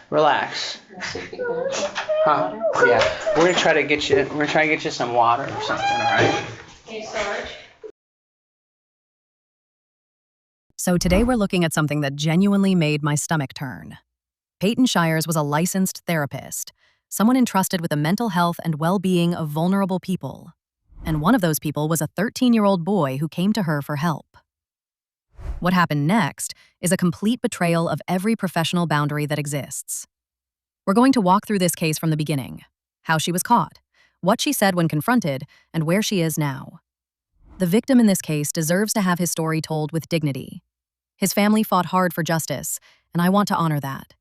Relax. Huh? Yeah. We're gonna try to get you some water or something, all right? Okay, Sarge. So today we're looking at something that genuinely made my stomach turn. Payton Shiers was a licensed therapist, someone entrusted with the mental health and well-being of vulnerable people. And one of those people was a 13-year-old boy who came to her for help. What happened next is a complete betrayal of every professional boundary that exists. We're going to walk through this case from the beginning, how she was caught, what she said when confronted, and where she is now. The victim in this case deserves to have his story told with dignity. His family fought hard for justice, and I want to honor that.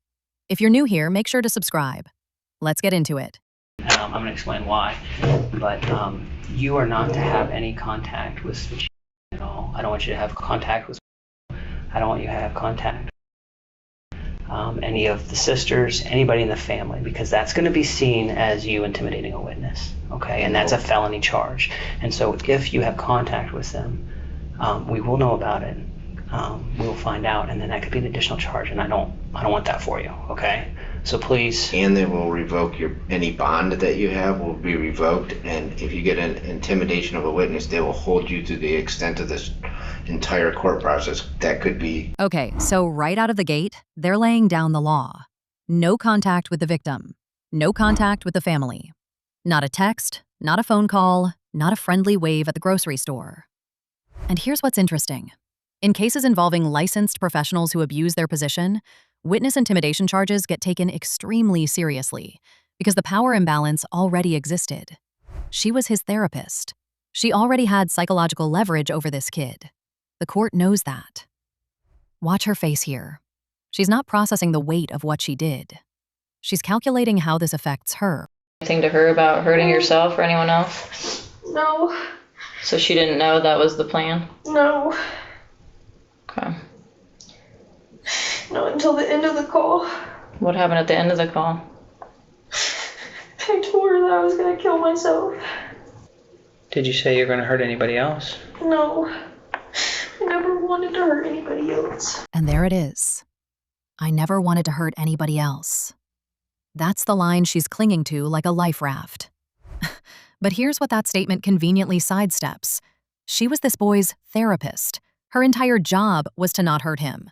If you're new here, make sure to subscribe. Let's get into it. I'm going to explain why, but you are not to have any contact with at all. I don't want you to have contact with. I don't want you to have contact any of the sisters, anybody in the family, because that's going to be seen as you intimidating a witness, okay? And that's a felony charge. And so if you have contact with them, we will know about it. We will find out, and then that could be an additional charge, and I don't want that for you, okay? So please. And they will revoke any bond that you have will be revoked, and if you get an intimidation of a witness, they will hold you to the extent of this entire court process. That could be. Okay, so right out of the gate, they're laying down the law. No contact with the victim. No contact with the family. Not a text, not a phone call, not a friendly wave at the grocery store. And here's what's interesting. In cases involving licensed professionals who abuse their position, witness intimidation charges get taken extremely seriously because the power imbalance already existed. She was his therapist. She already had psychological leverage over this kid. The court knows that. Watch her face here. She's not processing the weight of what she did. She's calculating how this affects her. Anything to her about hurting yourself or anyone else? No. So she didn't know that was the plan? No. Okay. Not until the end of the call. What happened at the end of the call? I told her that I was going to kill myself. Did you say you're going to hurt anybody else? No. I never wanted to hurt anybody else. And there it is. I never wanted to hurt anybody else. That's the line she's clinging to like a life raft. But here's what that statement conveniently sidesteps. She was this boy's therapist. Her entire job was to not hurt him.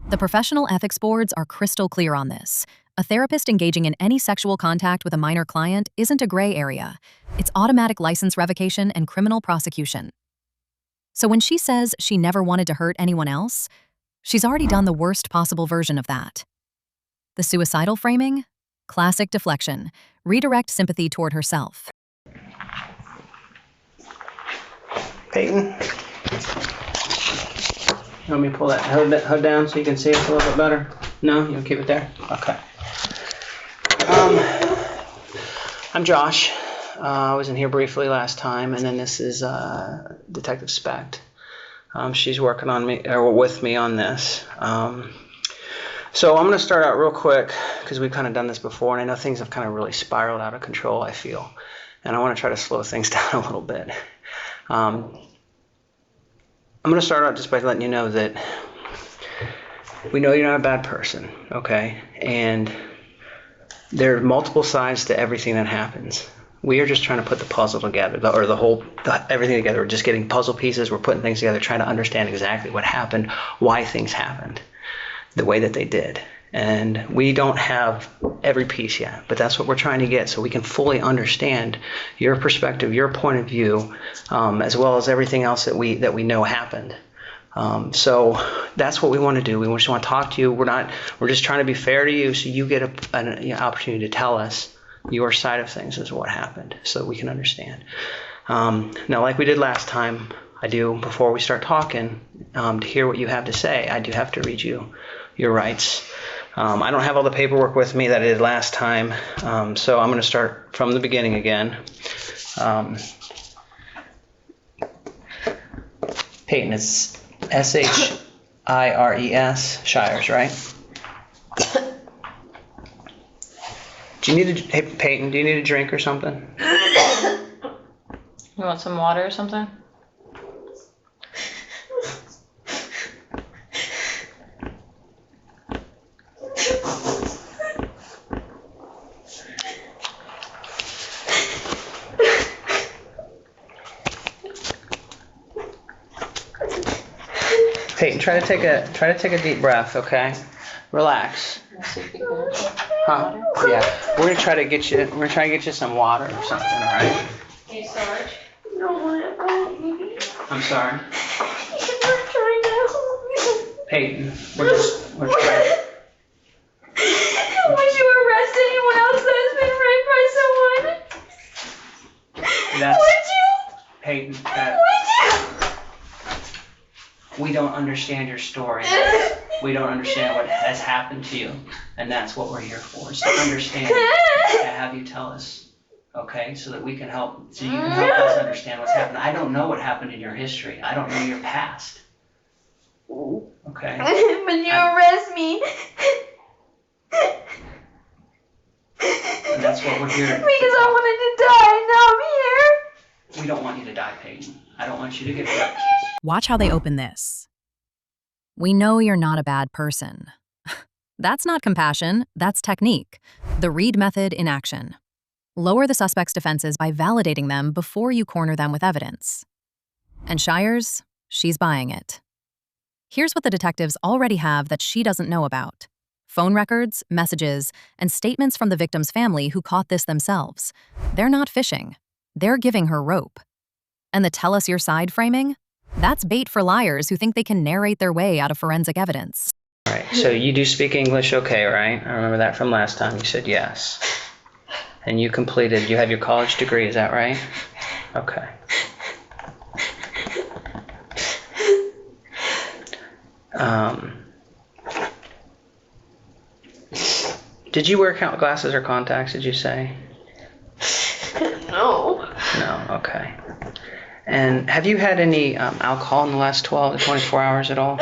The professional ethics boards are crystal clear on this. A therapist engaging in any sexual contact with a minor client isn't a gray area. It's automatic license revocation and criminal prosecution. So when she says she never wanted to hurt anyone else, she's already done the worst possible version of that. The suicidal framing? Classic deflection. Redirect sympathy toward herself. Payton? You want me to pull that hood down so you can see it a little bit better? No? You want to keep it there? Okay. I'm Josh. I was in here briefly last time, and then this is Detective Specht. She's working on me or with me on this. So I'm going to start out real quick because we've kind of done this before, and I know things have kind of really spiraled out of control, I feel. And I want to try to slow things down a little bit. I'm going to start out just by letting you know that we know you're not a bad person, okay? And there are multiple sides to everything that happens. We are just trying to put the puzzle together, everything together. We're just getting puzzle pieces. We're putting things together, trying to understand exactly what happened, why things happened, the way that they did. And we don't have every piece yet, but that's what we're trying to get so we can fully understand your perspective, your point of view, as well as everything else that we know happened. So that's what we want to do. We just want to talk to you. We're just trying to be fair to you so you get an opportunity to tell us your side of things is what happened so we can understand. Now, like we did last time, I do, before we start talking, to hear what you have to say, I do have to read you your rights. I don't have all the paperwork with me that I did last time, so I'm going to start from the beginning again. Payton, it's Shiers, Shiers, right? Hey, Payton, do you need a drink or something? You want some water or something? Payton, try to take a deep breath, okay? Relax. Huh? Yeah. We're gonna try to get you some water or something, all right? Hey, Sarge. No, I'm sorry. you're trying to help me. Payton, we're trying. Would you arrest anyone else that has been raped by someone? That's Would you? Payton. Would We don't understand your story. We don't understand what has happened to you, and that's what we're here for, is to understand and have you tell us, okay, so that we can help, so you can help us understand what's happened. I don't know what happened in your history. I don't know your past. Okay? But you arrest me. And that's what we're here to Because I wanted to die, and now I'm here. We don't want you to die, Payton. I don't want you to get hurt. Watch how they open this. We know you're not a bad person. That's not compassion, that's technique. The Reed method in action. Lower the suspect's defenses by validating them before you corner them with evidence. And Shiers, she's buying it. Here's what the detectives already have that she doesn't know about. Phone records, messages, and statements from the victim's family who caught this themselves. They're not fishing. They're giving her rope. And the tell us your side framing? That's bait for liars who think they can narrate their way out of forensic evidence. All right, so you do speak English okay, right? I remember that from last time. You said yes. And you have your college degree, is that right? Okay. Did you wear glasses or contacts, did you say? No. No, okay. And have you had any alcohol in the last 12 to 24 hours at all?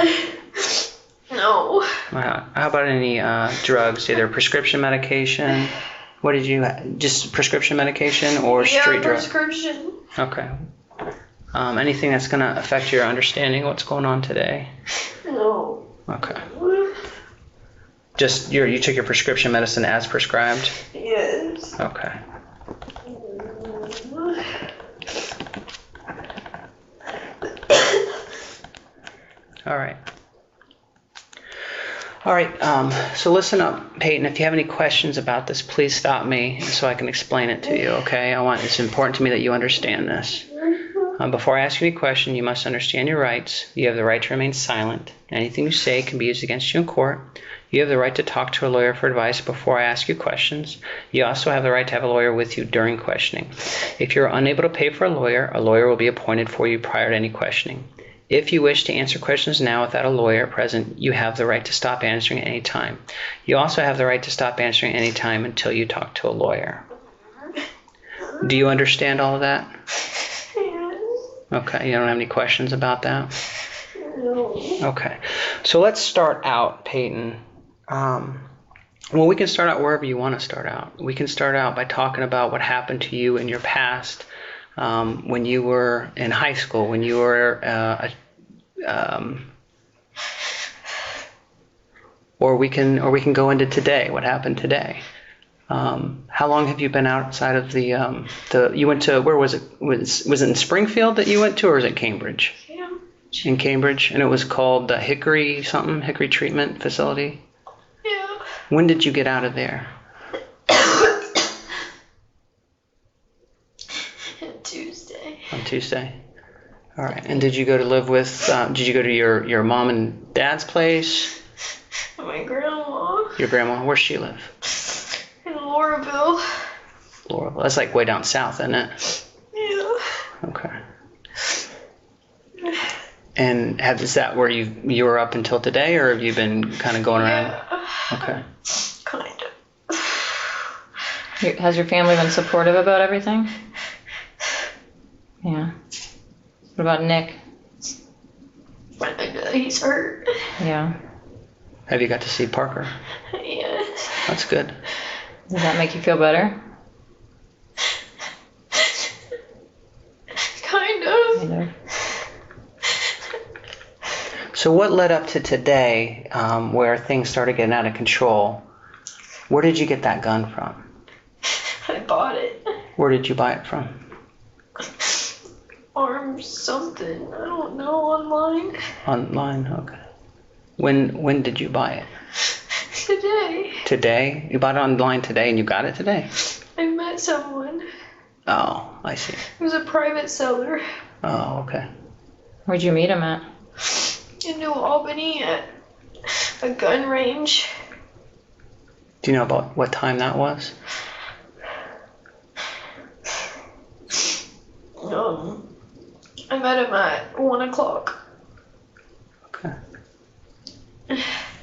No. How about any drugs, either prescription medication? What did you, just prescription medication or street drugs? prescription. Okay. Anything that's going to affect your understanding of what's going on today? No. Okay. Just you took your prescription medicine as prescribed? Yes. Okay. All right. All right, so listen up, Payton. If you have any questions about this, please stop me so I can explain it to you, okay? It's important to me that you understand this. Before I ask you any question, you must understand your rights. You have the right to remain silent. Anything you say can be used against you in court. You have the right to talk to a lawyer for advice before I ask you questions. You also have the right to have a lawyer with you during questioning. If you're unable to pay for a lawyer will be appointed for you prior to any questioning. If you wish to answer questions now without a lawyer present, you have the right to stop answering at any time. You also have the right to stop answering at any time until you talk to a lawyer. Do you understand all of that? Yes. Okay, you don't have any questions about that? No. Okay, so let's start out, Payton. Well, we can start out wherever you want to start out. We can start out by talking about what happened to you in your past, when you were in high school, when you were or we can go into today. What happened today? How long have you been outside of the you went to, where was it? Was it in Springfield that you went to, or was it Cambridge? Yeah. In Cambridge, and it was called the Hickory Treatment Facility. Yeah. When did you get out of there? Tuesday. On Tuesday. All right. And did you go to live with? Did you go to your mom and dad's place? My grandma. Your grandma? Where's she live? In Laurelville. Laurelville. That's like way down south, isn't it? Yeah. Okay. And is that where you were up until today, or have you been kind of going around? Yeah. Okay. Kind of. Has your family been supportive about everything? Yeah. What about Nick? He's hurt. Yeah. Have you got to see Parker? Yes. That's good. Does that make you feel better? Kind of. Kind of. So what led up to today, where things started getting out of control? Where did you get that gun from? I bought it. Where did you buy it from? arm something. I don't know, online. Online, okay. When did you buy it? Today. Today? You bought it online today and you got it today? I met someone. Oh, I see. He was a private seller Oh, okay. Where'd you meet him at? in New Albany at a gun range. Do you know about what time that was? I met him at 1 o'clock. Okay.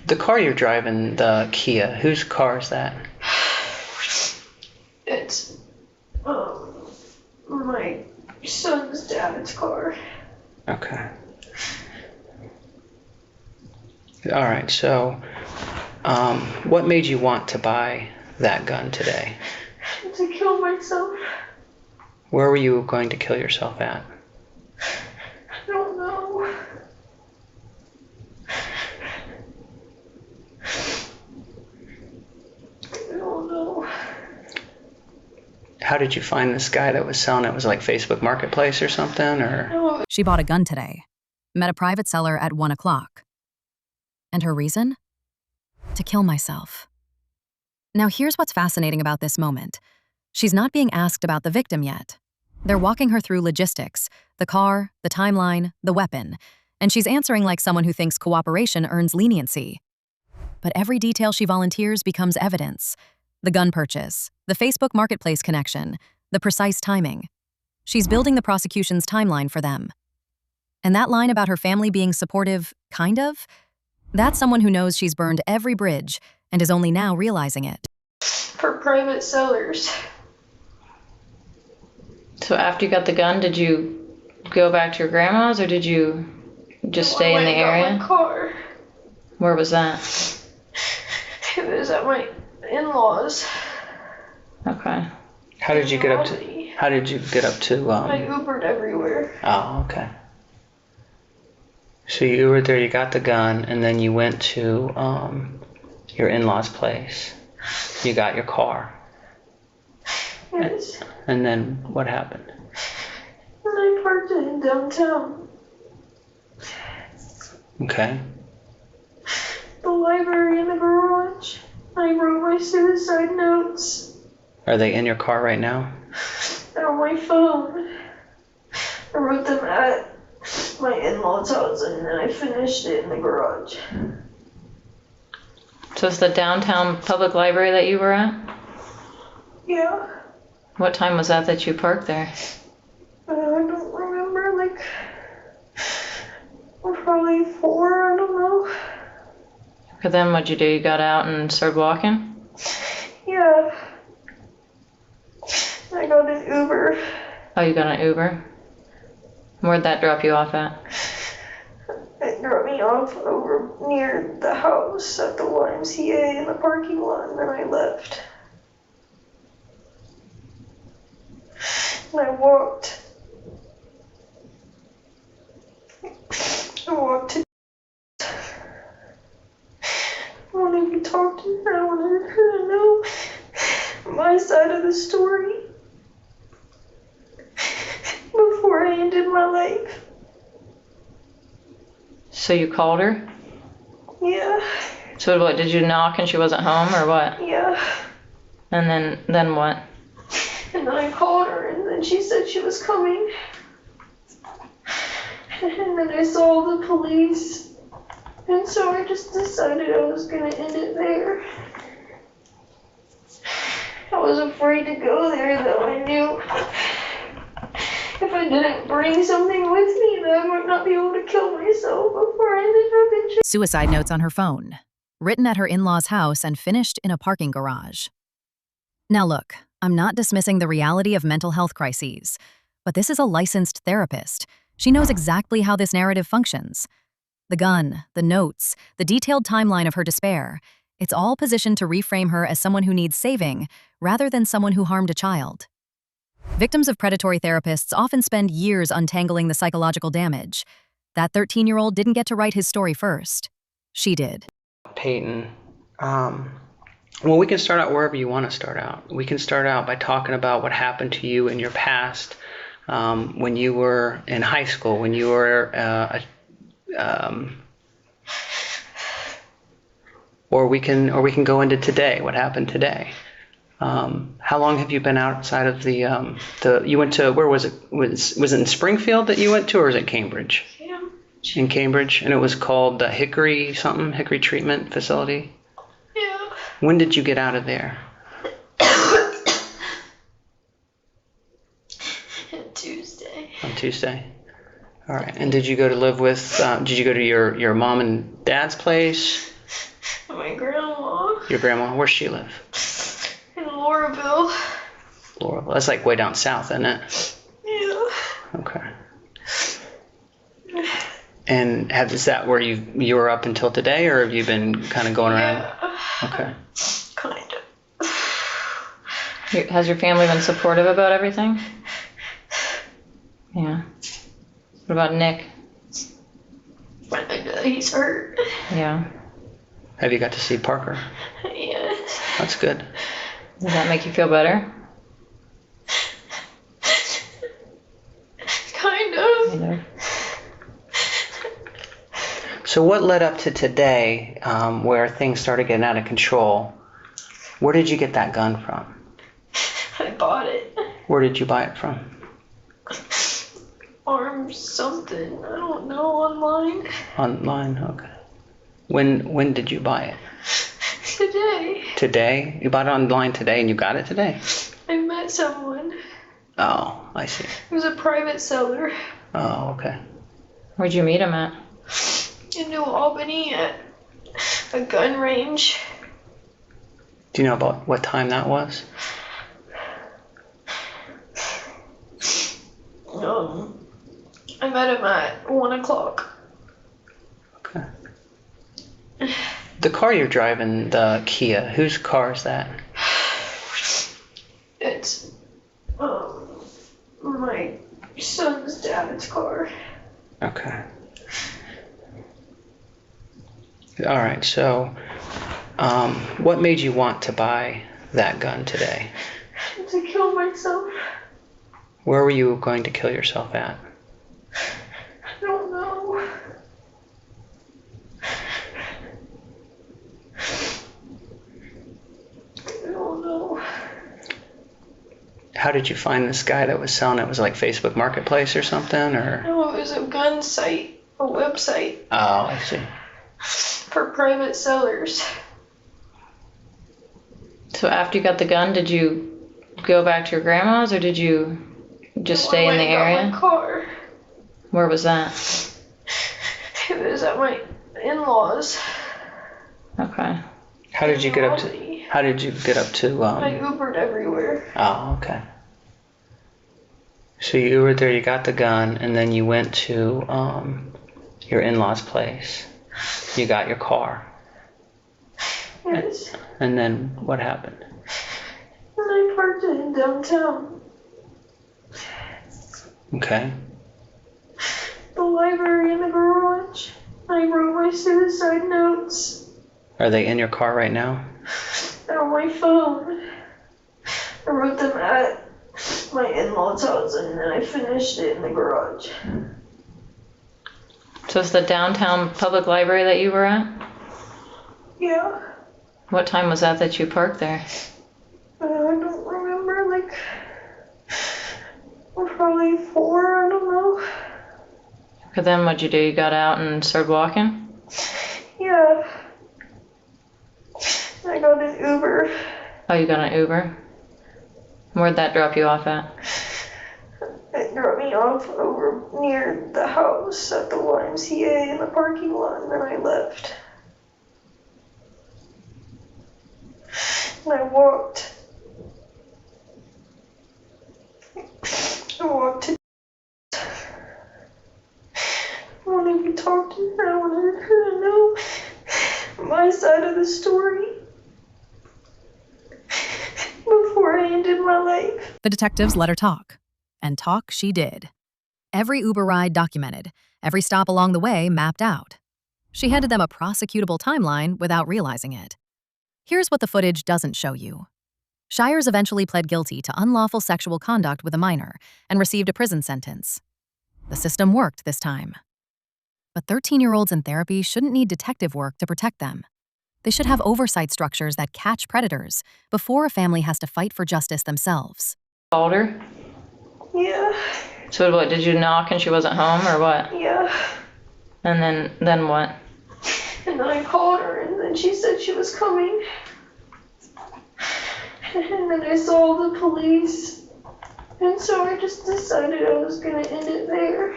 The car you're driving, the Kia, whose car is that? It's my son's dad's car. Okay. All right, so what made you want to buy that gun today? To kill myself. Where were you going to kill yourself at? I don't know. I don't know. How did you find this guy that was selling it? Was it like Facebook Marketplace or something, or? No, She bought a gun today, met a private seller at 1 o'clock. And her reason? To kill myself. Now here's what's fascinating about this moment. She's not being asked about the victim yet. They're walking her through logistics, the car, the timeline, the weapon, and she's answering like someone who thinks cooperation earns leniency. But every detail she volunteers becomes evidence. The gun purchase, the Facebook Marketplace connection, the precise timing. She's building the prosecution's timeline for them. And that line about her family being supportive, kind of, that's someone who knows she's burned every bridge and is only now realizing it. for private sellers. So after you got the gun, did you go back to your grandma's or did you just stay in the I got area? my car. Where was that? It was at my in-laws. Okay. How did you get up to? Albany. How did you get up to? I Ubered everywhere. Oh, okay. So you were there. You got the gun, and then you went to your in-laws' place. You got your car, Yes. and then what happened? And I parked it in downtown. Okay. The library in the garage. I wrote my suicide notes. Are they in your car right now? They're on my phone. I wrote them at my in-laws' house and then I finished it in the garage. So it's the downtown public library that you were at? Yeah. What time was that you parked there? I don't remember, like, probably 4, I don't know. But then what'd you do? You got out and started walking? Yeah. I got an Uber. Oh, you got an Uber? Where'd that drop you off at? It dropped me off over near the house at the YMCA in the parking lot, and then I left. And I walked. To. I wanted to talk to her. I wanted her to know my side of the story before I ended my life. So you called her? Yeah. So what, did you knock and she wasn't home or what? Yeah. And then what? And then I called her, and then she said she was coming. And then I saw the police. And so I just decided I was gonna end it there. I was afraid to go there, though. I knew if I didn't bring something with me, that I might not be able to kill myself before I ended up in jail. Suicide notes on her phone, written at her in-laws' house and finished in a parking garage. Now look, I'm not dismissing the reality of mental health crises, but this is a licensed therapist. She knows exactly how this narrative functions. The gun, the notes, the detailed timeline of her despair, it's all positioned to reframe her as someone who needs saving rather than someone who harmed a child. Victims of predatory therapists often spend years untangling the psychological damage. That 13-year-old didn't get to write his story first. She did. Payton. Well, we can start out wherever you want to start out. We can start out by talking about what happened to you in your past. when you were in high school, when you were, or we can go into today. What happened today? How long have you been outside of the? You went to, where was it? Was it in Springfield that you went to, or was it Cambridge? Yeah. In Cambridge, and it was called the Hickory Treatment Facility. Yeah. When did you get out of there? Tuesday. On Tuesday. All right. And did you go to live with? Did you go to your mom and dad's place? My grandma. Your grandma? Where's she live? In Lauraville. Laurel. That's like way down south, isn't it? Yeah. Okay. And is that where you were up until today, or have you been kind of going around? Yeah. Okay. Kind of. Has your family been supportive about everything? Yeah. What about Nick? He's hurt. Yeah. Have you got to see Parker? Yes. That's good. Does that make you feel better? Kind of. You know. So what led up to today, where things started getting out of control? Where did you get that gun from? I bought it. Where did you buy it from? Arm something. I don't know, online. Online, okay. When did you buy it? Today. Today? You bought it online today and you got it today? I met someone. Oh, I see. He was a private seller Oh, okay. Where'd you meet him at? in New Albany at a gun range. Do you know about what time that was? I met him at 1 o'clock. Okay. The car you're driving, the Kia, whose car is that? It's my son's dad's car. Okay. All right, so what made you want to buy that gun today? To kill myself. Where were you going to kill yourself at? I don't know. I don't know. How did you find this guy that was selling it? Was it like Facebook Marketplace or something, or? No, it was a gun site, a website Oh, I see. for private sellers. So after you got the gun, did you go back to your grandma's, or did you just stay in the I got area? my car. Where was that? It was at my in-laws. Okay. How did you get up to? Albany. How did you get up to? I Ubered everywhere. Oh, okay. So you were there. You got the gun, and then you went to your in-laws' place. You got your car, Yes. and then what happened? And I parked it in downtown. Okay. The library in the garage. I wrote my suicide notes Are they in your car right now? on my phone. I wrote them at my in-laws' house and then I finished it in the garage. So it's the downtown public library that you were at? Yeah. What time was that you parked there? I don't remember, like, probably 4, I don't know. But then what'd you do? You got out and started walking? Yeah. I got an Uber. Oh, you got an Uber? Where'd that drop you off at? It dropped me off over near the house at the YMCA in the parking lot, and then I left. And I walked. To. I wanted to talk to her. I wanted her to know my side of the story before I ended my life. The detectives let her talk. And talk she did. Every Uber ride documented, every stop along the way mapped out. She handed them a prosecutable timeline without realizing it. Here's what the footage doesn't show you. Shiers eventually pled guilty to unlawful sexual conduct with a minor and received a prison sentence. The system worked this time. But 13-year-olds in therapy shouldn't need detective work to protect them. They should have oversight structures that catch predators before a family has to fight for justice themselves. Called her? Yeah. So what, did you knock and she wasn't home or what? Yeah. And then what? And then I called her, and then she said she was coming. And then I saw the police. And so I just decided I was gonna end it there.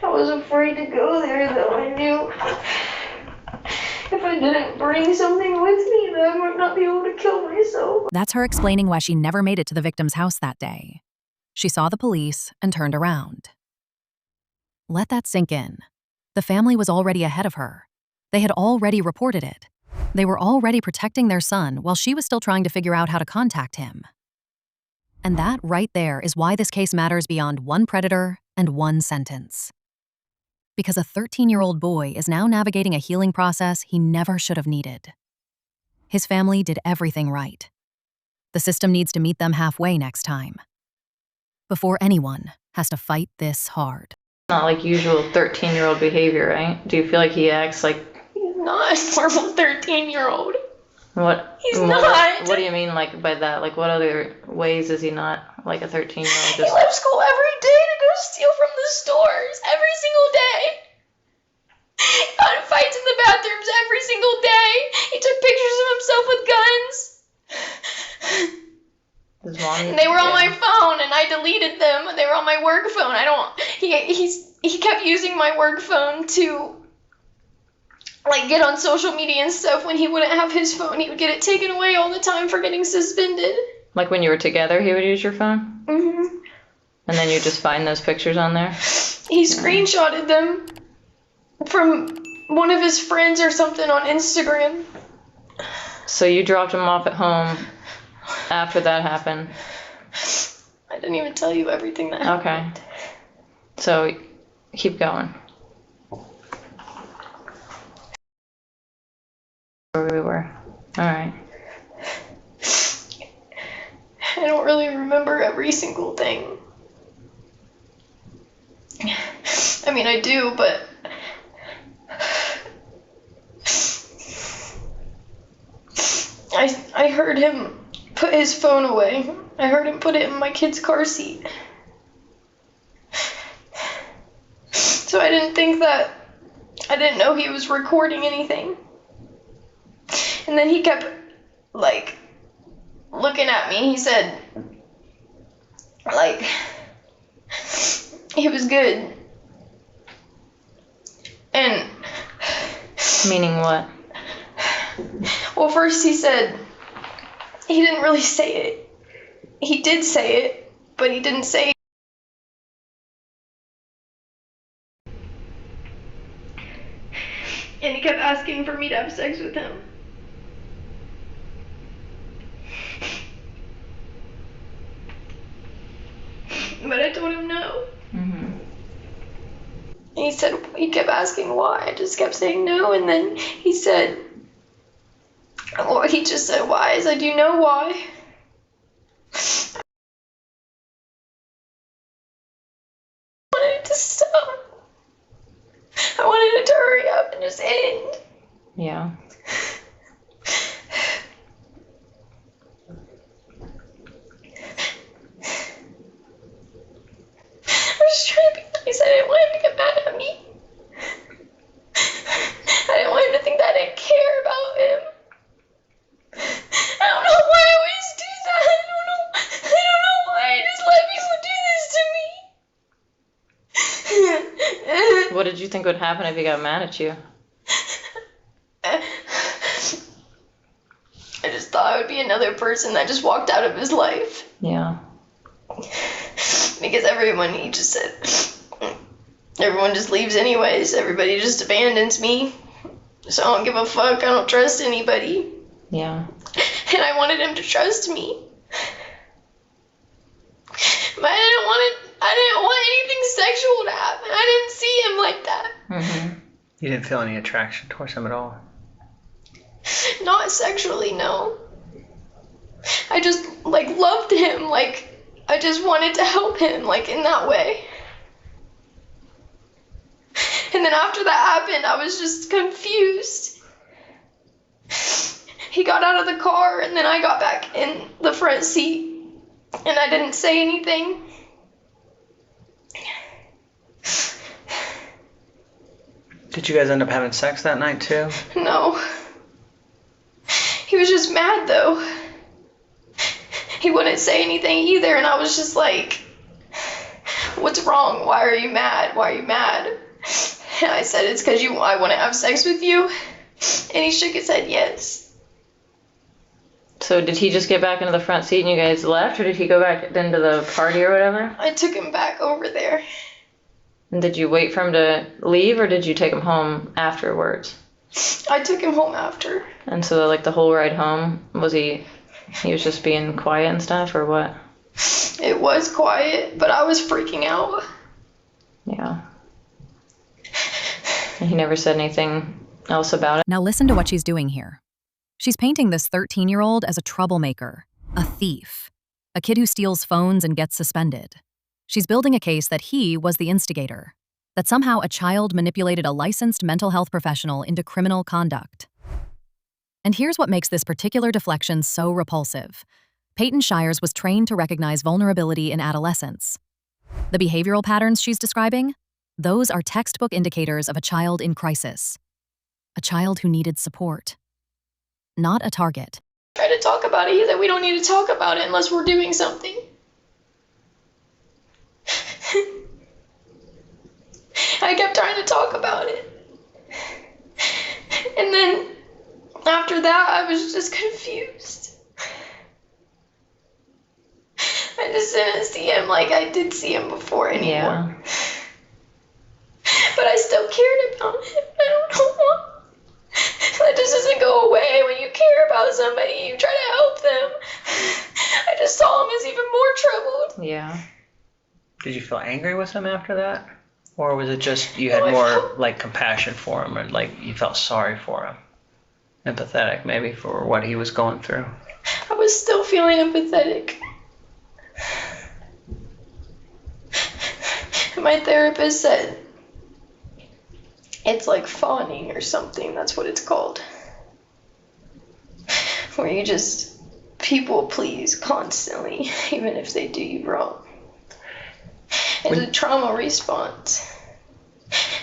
I was afraid to go there, though. I knew if I didn't bring something with me, that I might not be able to kill myself. That's her explaining why she never made it to the victim's house that day. She saw the police and turned around. Let that sink in. The family was already ahead of her. They had already reported it. They were already protecting their son while she was still trying to figure out how to contact him. And that right there is why this case matters beyond one predator and one sentence. Because a 13-year-old boy is now navigating a healing process he never should have needed. His family did everything right. The system needs to meet them halfway next time, before anyone has to fight this hard. Not like usual 13-year-old behavior, right? Do you feel like he acts like... He's not a normal 13-year-old. What? He's not. What do you mean like by that? Like what other ways is he not like a 13-year-old? He left school every day to go steal from the stores. Every single day. He got in fights in the bathrooms every single day. He took pictures of himself with guns. His mom, And they were on my phone, and I deleted them. They were on my work phone. He kept using my work phone to like get on social media and stuff. When he wouldn't have his phone, he would get it taken away all the time for getting suspended. Like when you were together, he would use your phone? Mm-hmm. And then you just find those pictures on there? He screenshotted them from one of his friends or something on Instagram. So you dropped him off at home after that happened? I didn't even tell you everything that happened. Okay. So keep going. Where we were. Alright. I don't really remember every single thing. I mean, I do, but I heard him put his phone away. I heard him put it in my kid's car seat. So I didn't know he was recording anything. And then he kept, like, looking at me. He said, like, he was good. And... Meaning what? Well, first he said, he didn't really say it. He did say it, but he didn't say it. And he kept asking for me to have sex with him. But I told him no. Mm-hmm. And he kept asking why. I just kept saying no, and then he said, or he just said why. I said, do you know why? I wanted it to stop. I wanted it to hurry up and just end. Yeah. I was trying to be nice. I didn't want him to get mad at me. I didn't want him to think that I didn't care about him. I don't know why I always do that. I don't know why I just let people do this to me. What did you think would happen if he got mad at you? I just thought I would be another person that just walked out of his life. Yeah. Because everyone just leaves anyways. Everybody just abandons me. So I don't give a fuck. I don't trust anybody. Yeah. And I wanted him to trust me. But I didn't want anything sexual to happen. I didn't see him like that. Mm-hmm. You didn't feel any attraction towards him at all? Not sexually, no. I just, like, loved him. Like, I just wanted to help him, like, in that way. And then after that happened, I was just confused. He got out of the car, and then I got back in the front seat, and I didn't say anything. Did you guys end up having sex that night too? No. He was just mad, though. He wouldn't say anything either, and I was just like, what's wrong? Why are you mad? Why are you mad? And I said, it's because I want to have sex with you. And he shook his head yes. So did he just get back into the front seat and you guys left, or did he go back into the party or whatever? I took him back over there. And did you wait for him to leave, or did you take him home afterwards? I took him home after. And so, like, the whole ride home, was he was just being quiet and stuff, or what? It was quiet, but I was freaking out. Yeah. And he never said anything else about it? Now listen to what she's doing here. She's painting this 13-year-old as a troublemaker, a thief, a kid who steals phones and gets suspended. She's building a case that he was the instigator, that somehow a child manipulated a licensed mental health professional into criminal conduct. And here's what makes this particular deflection so repulsive. Payton Shiers was trained to recognize vulnerability in adolescence. The behavioral patterns she's describing? Those are textbook indicators of a child in crisis. A child who needed support. Not a target. Try to talk about it. He said, we don't need to talk about it unless we're doing something. I kept trying to talk about it. And then after that, I was just confused. I just didn't see him like I did see him before anymore. Yeah. But I still cared about him. I don't know why. That just doesn't go away. When you care about somebody, you try to help them. I just saw him as even more troubled. Yeah. Did you feel angry with him after that? Or was it just you had more like compassion for him, or like you felt sorry for him? Empathetic maybe for what he was going through? I was still feeling empathetic. My therapist said it's like fawning or something. That's what it's called. Where you just people please constantly, even if they do you wrong. It's a trauma response.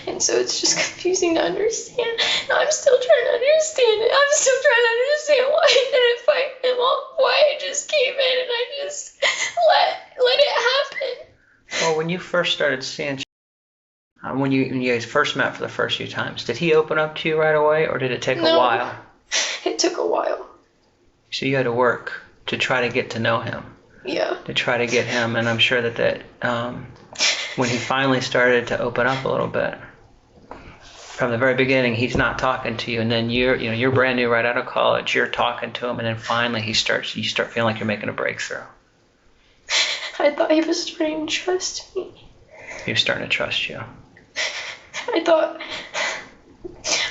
And so it's just confusing to understand. And I'm still trying to understand it. I'm still trying to understand why I didn't fight him off, why I just came in and I just let it happen. Well, when you first started seeing, when you guys first met for the first few times, did he open up to you right away, or did it take a while? It took a while. So you had to work to try to get to know him. Yeah. To try to get him, and I'm sure that when he finally started to open up a little bit, from the very beginning, he's not talking to you, and then you're brand new right out of college, you're talking to him, and then finally you start feeling like you're making a breakthrough. I thought he was starting to trust me. He was starting to trust you. I thought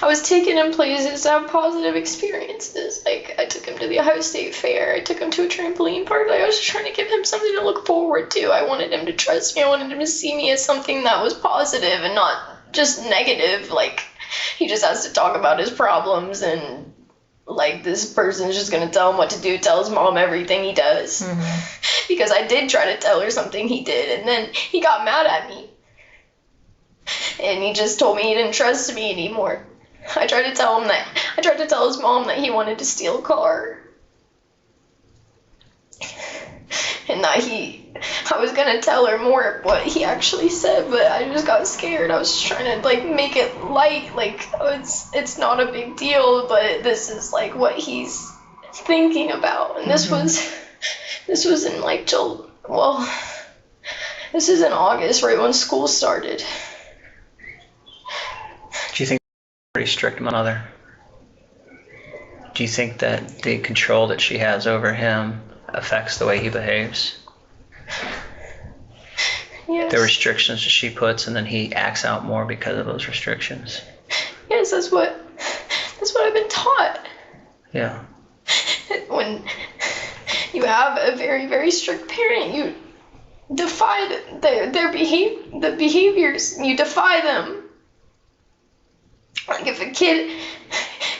I was taking him places to have positive experiences. Like, I took him to the Ohio State Fair. I took him to a trampoline park. Like, I was trying to give him something to look forward to. I wanted him to trust me. I wanted him to see me as something that was positive and not just negative. Like, he just has to talk about his problems and, like, this person's just going to tell him what to do, tell his mom everything he does. Mm-hmm. Because I did try to tell her something he did, and then he got mad at me. And he just told me he didn't trust me anymore. I tried to tell his mom that he wanted to steal a car. And that I was gonna tell her more of what he actually said, but I just got scared. I was just trying to, like, make it light, like, oh, it's not a big deal, but this is, like, what he's thinking about. And this was in, like, this is in August, right when school started. Do you think pretty strict mother? Do you think that the control that she has over him affects the way he behaves? Yes. The restrictions that she puts, and then he acts out more because of those restrictions. Yes, that's what I've been taught. Yeah. When you have a very, very strict parent, you defy the behaviors. You defy them. Like if a kid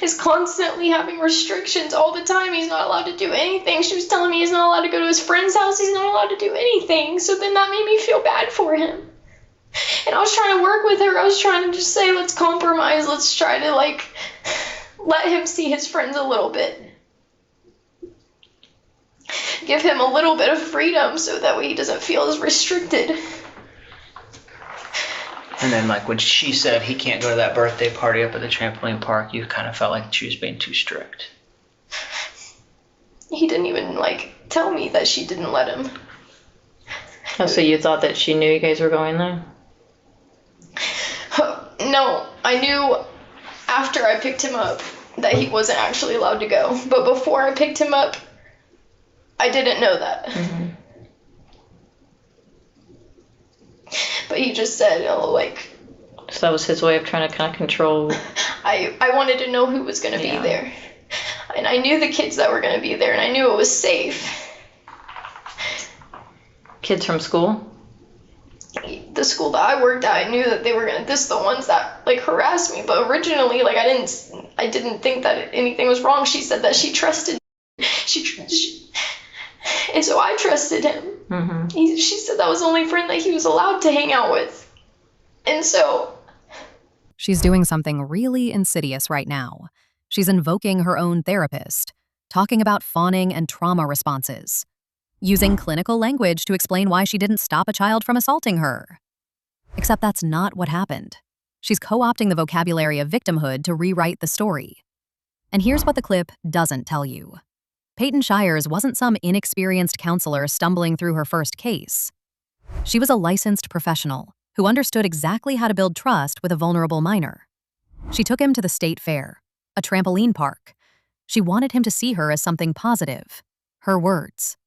is constantly having restrictions all the time, he's not allowed to do anything. She was telling me he's not allowed to go to his friend's house. He's not allowed to do anything. So then that made me feel bad for him. And I was trying to work with her. I was trying to just say, let's compromise. Let's try to, like, let him see his friends a little bit. Give him a little bit of freedom so that way he doesn't feel as restricted. And then, like, when she said he can't go to that birthday party up at the trampoline park, you kind of felt like she was being too strict. He didn't even, like, tell me that she didn't let him. Oh, so you thought that she knew you guys were going there? No, I knew after I picked him up that he wasn't actually allowed to go. But before I picked him up, I didn't know that. Mm-hmm. But he just said, oh, like... So that was his way of trying to kind of control... I wanted to know who was going to be there. And I knew the kids that were going to be there, and I knew it was safe. Kids from school? The school that I worked at, I knew that they were going to... This the ones that, like, harassed me. But originally, like, I didn't think that anything was wrong. She said that she trusted... And so I trusted him. Mm-hmm. She said that was the only friend that he was allowed to hang out with. And so... She's doing something really insidious right now. She's invoking her own therapist, talking about fawning and trauma responses, using clinical language to explain why she didn't stop a child from assaulting her. Except that's not what happened. She's co-opting the vocabulary of victimhood to rewrite the story. And here's what the clip doesn't tell you. Payton Shiers wasn't some inexperienced counselor stumbling through her first case. She was a licensed professional who understood exactly how to build trust with a vulnerable minor. She took him to the state fair, a trampoline park. She wanted him to see her as something positive. Her words.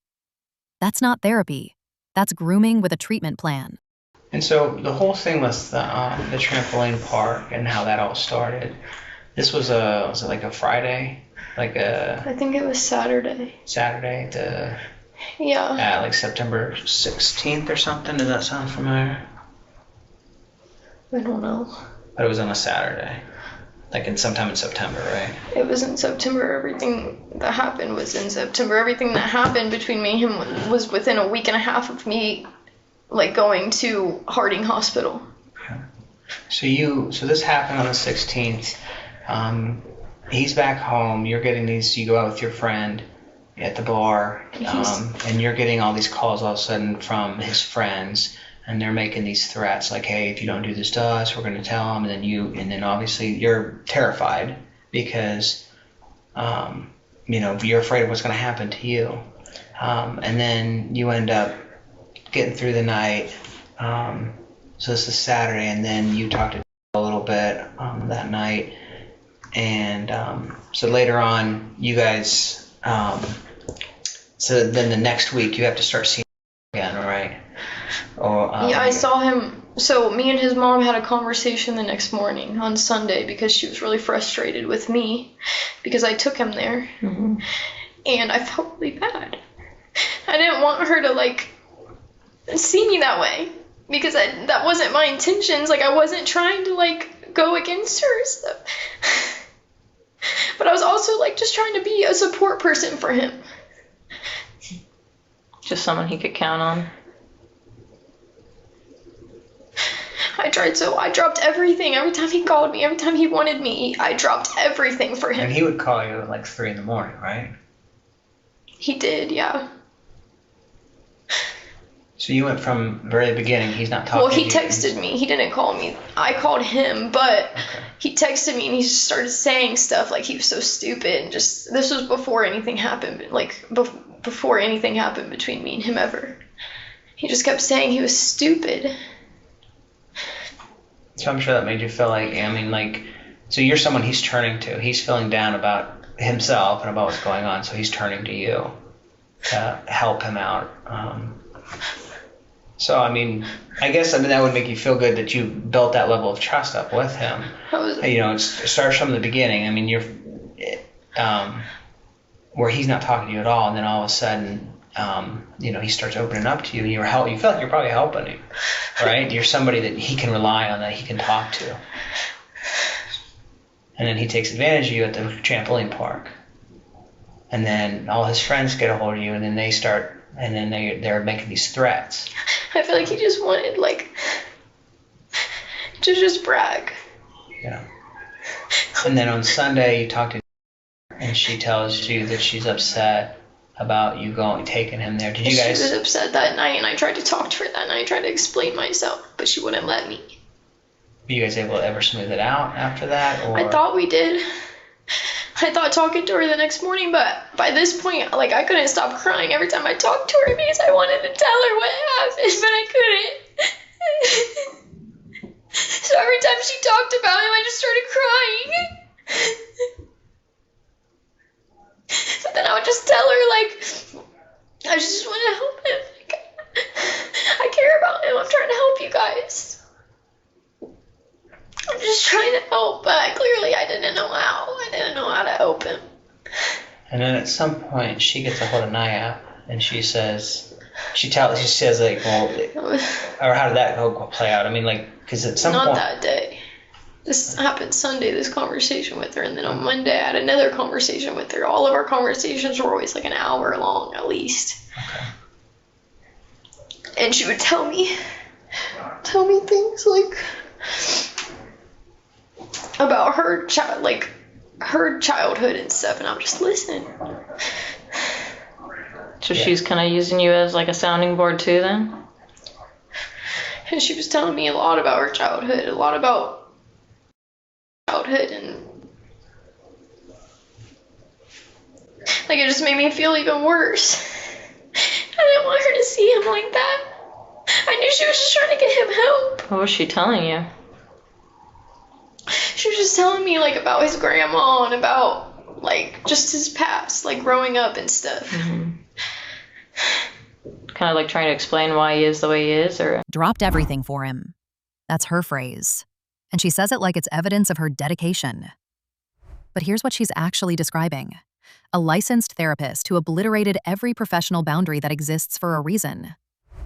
That's not therapy. That's grooming with a treatment plan. And so the whole thing with the trampoline park and how that all started, this was it like a Friday? I think it was Saturday. Yeah. Like September 16th or something. Does that sound familiar? I don't know. But it was on a Saturday. Like sometime in September, right? It was in September. Everything that happened was in September. Everything that happened between me and him was within a week and a half of me, like, going to Harding Hospital. Okay. So this happened on the 16th. He's back home. You're getting these. You go out with your friend at the bar, and you're getting all these calls all of a sudden from his friends, and they're making these threats like, "Hey, if you don't do this to us, we're going to tell them." And then obviously you're terrified because, you're afraid of what's going to happen to you, and then you end up getting through the night. So this is Saturday, and then you talk to a little bit that night. And so later on, you guys, so then the next week you have to start seeing him again, right? Yeah, I saw him. So me and his mom had a conversation the next morning on Sunday because she was really frustrated with me because I took him there. Mm-hmm. And I felt really bad. I didn't want her to, like, see me that way because that wasn't my intentions. Like, I wasn't trying to, like, go against her. So. But I was also, like, just trying to be a support person for him. Just someone he could count on. I tried, so I dropped everything. Every time he called me, every time he wanted me, I dropped everything for him. And he would call you at like 3 in the morning, right? He did, yeah. So you went from very beginning, he's not talking to you. Well, he to you. texted me. He didn't call me. I called him, but he texted me and he just started saying stuff like he was so stupid. And just, this was before anything happened, like before anything happened between me and him ever. He just kept saying he was stupid. So I'm sure that made you feel like, so you're someone he's turning to. He's feeling down about himself and about what's going on, so he's turning to you to help him out. So, I guess that would make you feel good that you built that level of trust up with him. It starts from the beginning. where he's not talking to you at all, and then all of a sudden, he starts opening up to you, and you feel like you're probably helping him, right? You're somebody that he can rely on, that he can talk to. And then he takes advantage of you at the trampoline park. And then all his friends get a hold of you, and then they're making these threats. I feel like he just wanted, to just brag. Yeah. And then on Sunday, you talk to her, and she tells you that she's upset about you taking him there. Did you guys? She was upset that night, and I tried to talk to her that night. I tried to explain myself, but she wouldn't let me. Were you guys able to ever smooth it out after that? Or? I thought we did. I thought talking to her the next morning, but by this point, I couldn't stop crying every time I talked to her because I wanted to tell her what happened, but I couldn't. So every time she talked about him, I just started crying. But then I would just tell her, I just want to help him. I care about him. I'm trying to help you guys. I'm just trying to help, but I didn't know how. I didn't know how to help him. And then at some point, she gets a hold of Naya, and she says, well, or how did that play out? I mean, because at some point. Not that day. This happened Sunday, this conversation with her, and then on Monday I had another conversation with her. All of our conversations were always an hour long, at least. Okay. And she would tell me things about her childhood and stuff, and I would just listen. So she's kind of using you as a sounding board too, then? And she was telling me a lot about her childhood, and it just made me feel even worse. I didn't want her to see him like that. I knew she was just trying to get him help. What was she telling you? She was just telling me about his grandma and about just his past, growing up and stuff. Mm-hmm. Kind of trying to explain why he is the way he is, or? Dropped everything for him. That's her phrase. And she says it like it's evidence of her dedication. But here's what she's actually describing. A licensed therapist who obliterated every professional boundary that exists for a reason.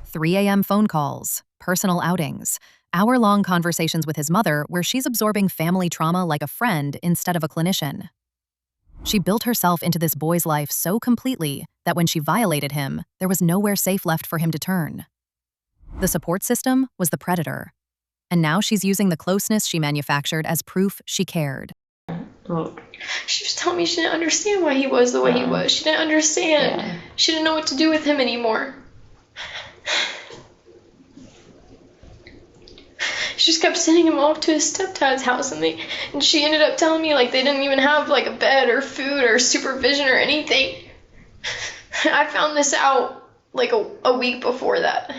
3 a.m. phone calls, personal outings, hour-long conversations with his mother where she's absorbing family trauma like a friend instead of a clinician. She built herself into this boy's life so completely that when she violated him, there was nowhere safe left for him to turn. The support system was the predator. And now she's using the closeness she manufactured as proof she cared. She was telling me she didn't understand why he was the way he was. She didn't understand. Yeah. She didn't know what to do with him anymore. She just kept sending him off to his stepdad's house, and she ended up telling me they didn't even have a bed or food or supervision or anything. I found this out a week before that.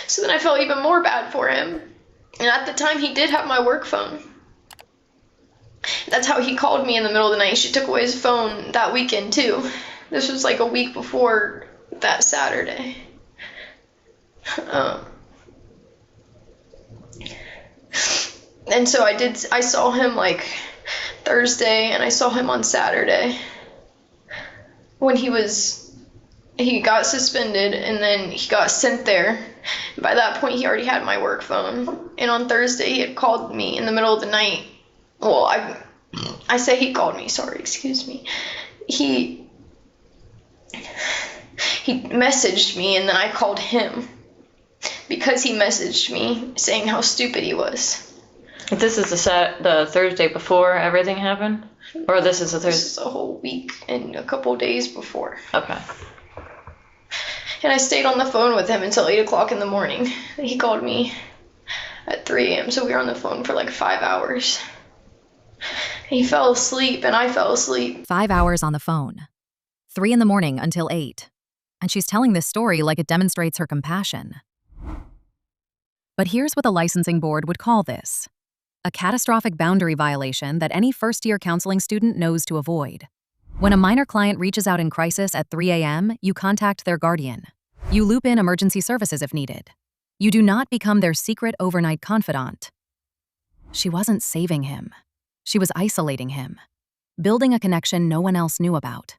So then I felt even more bad for him. And at the time, he did have my work phone. That's how he called me in the middle of the night. She took away his phone that weekend, too. This was a week before that Saturday. And so I saw him Thursday, and I saw him on Saturday when he got suspended, and then he got sent there. By that point, he already had my work phone. And on Thursday, he had called me in the middle of the night. Well, I say he called me. Sorry, excuse me. He messaged me, and then I called him because he messaged me saying how stupid he was. This is the Thursday before everything happened? Or this is the Thursday? This is a whole week and a couple days before. Okay. And I stayed on the phone with him until 8 o'clock in the morning. He called me at 3 a.m., so we were on the phone for 5 hours. He fell asleep, and I fell asleep. 5 hours on the phone. 3 in the morning until 8. And she's telling this story like it demonstrates her compassion. But here's what the licensing board would call this. A catastrophic boundary violation that any first-year counseling student knows to avoid. When a minor client reaches out in crisis at 3 a.m., you contact their guardian. You loop in emergency services if needed. You do not become their secret overnight confidant. She wasn't saving him. She was isolating him. building a connection no one else knew about.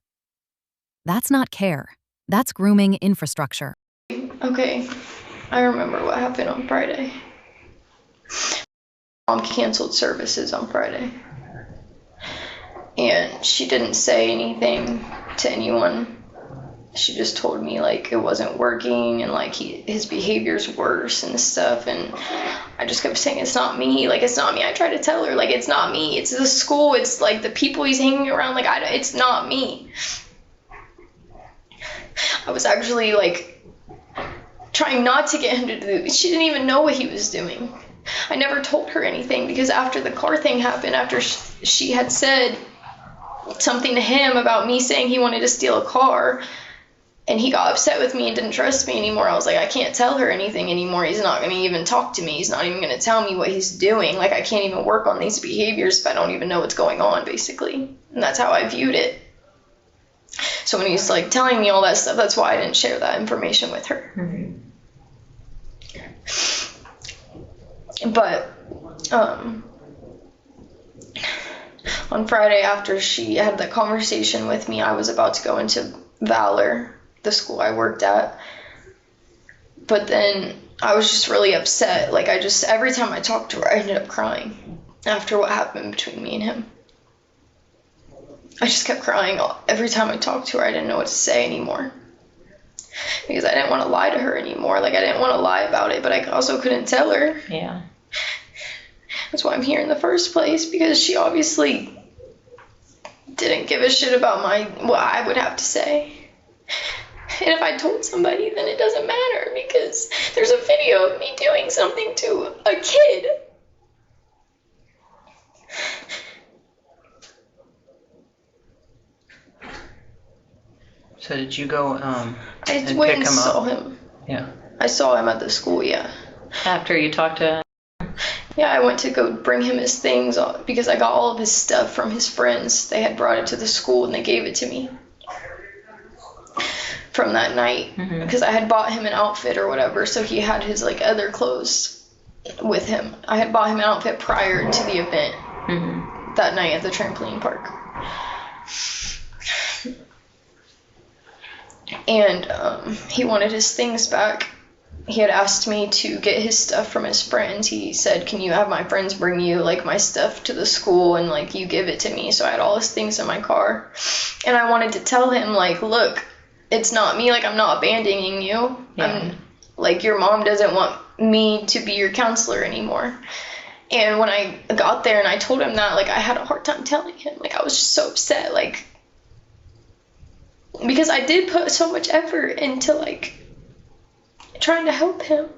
That's not care. That's grooming infrastructure. Okay, I remember what happened on Friday. Mom canceled services on Friday. And she didn't say anything to anyone. She just told me, like, it wasn't working and, like, his behavior's worse and stuff. And I just kept saying, it's not me. Like, it's not me. I tried to tell her, like, it's not me. It's the school. It's, like, the people he's hanging around. Like, it's not me. I was actually, like, trying not to get him to do. She didn't even know what he was doing. I never told her anything because after the car thing happened, after she had said something to him about me saying he wanted to steal a car, and he got upset with me and didn't trust me anymore. I was like, I can't tell her anything anymore. He's not going to even talk to me. He's not even going to tell me what he's doing. Like, I can't even work on these behaviors if I don't even know what's going on, basically. And that's how I viewed it. So when he's, like, telling me all that stuff, that's why I didn't share that information with her. Mm-hmm. But, on Friday, after she had that conversation with me, I was about to go into Valor, the school I worked at. But then I was just really upset. Like, every time I talked to her, I ended up crying after what happened between me and him. I just kept crying every time I talked to her. I didn't know what to say anymore. Because I didn't want to lie to her anymore. Like, I didn't want to lie about it, but I also couldn't tell her. Yeah. That's why I'm here in the first place, because she obviously didn't give a shit about what I would have to say. And if I told somebody, then it doesn't matter, because there's a video of me doing something to a kid. So did you go I and went pick and him saw up? him. Yeah. I saw him at the school, yeah. After you talked to... Yeah, I went to go bring him his things because I got all of his stuff from his friends. They had brought it to the school and they gave it to me from that night, because I had bought him an outfit or whatever, so he had his, like, other clothes with him. I had bought him an outfit prior to the event that night at the trampoline park. And he wanted his things back. He had asked me to get his stuff from his friends. He said, can you have my friends bring you, like, my stuff to the school and, like, you give it to me? So I had all his things in my car. And I wanted to tell him, like, look, it's not me. Like, I'm not abandoning you. Yeah. Like, your mom doesn't want me to be your counselor anymore. And when I got there and I told him that, like, I had a hard time telling him. Like, I was just so upset, like, because I did put so much effort into, like, trying to help him.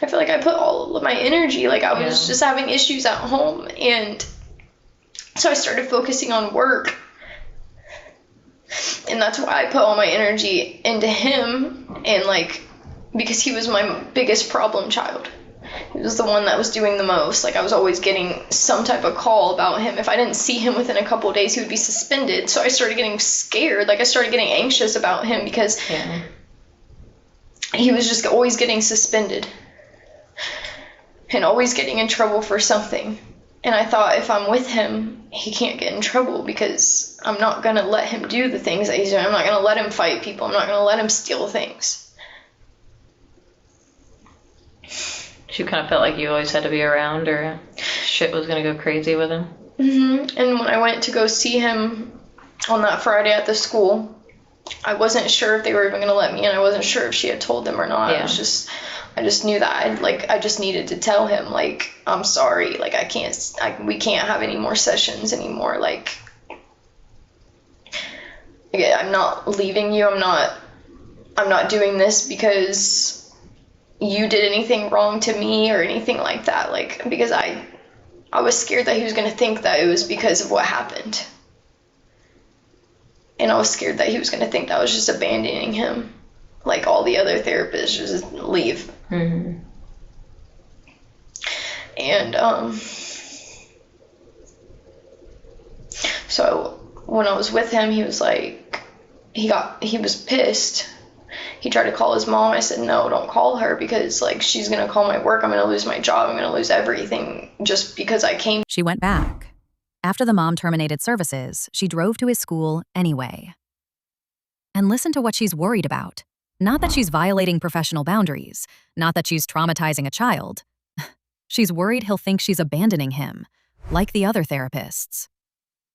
I feel like I put all of my energy. Like, I was just having issues at home, and so I started focusing on work. And that's why I put all my energy into him, and, like, because he was my biggest problem child. He was the one that was doing the most. Like, I was always getting some type of call about him. If I didn't see him within a couple of days, he would be suspended. So I started getting scared. Like, I started getting anxious about him because he was just always getting suspended and always getting in trouble for something. And I thought, if I'm with him, he can't get in trouble, because I'm not going to let him do the things that he's doing. I'm not going to let him fight people. I'm not going to let him steal things. You kind of felt like you always had to be around, or shit was going to go crazy with him? And when I went to go see him on that Friday at the school, I wasn't sure if they were even going to let me in. I wasn't sure if she had told them or not. Yeah. I just knew that I just needed to tell him, like, I'm sorry, like, we can't have any more sessions anymore. Like, I'm not leaving you. I'm not doing this because you did anything wrong to me or anything like that. Like, because I was scared that he was going to think that it was because of what happened. And I was scared that he was going to think that I was just abandoning him, like all the other therapists, just leave. And so when I was with him, he was like, he was pissed. He tried to call his mom. I said, no, don't call her, because, like, she's going to call my work. I'm going to lose my job. I'm going to lose everything just because I came. She went back. After the mom terminated services, she drove to his school anyway. And listen to what she's worried about. Not that she's violating professional boundaries, not that she's traumatizing a child. She's worried he'll think she's abandoning him, like the other therapists.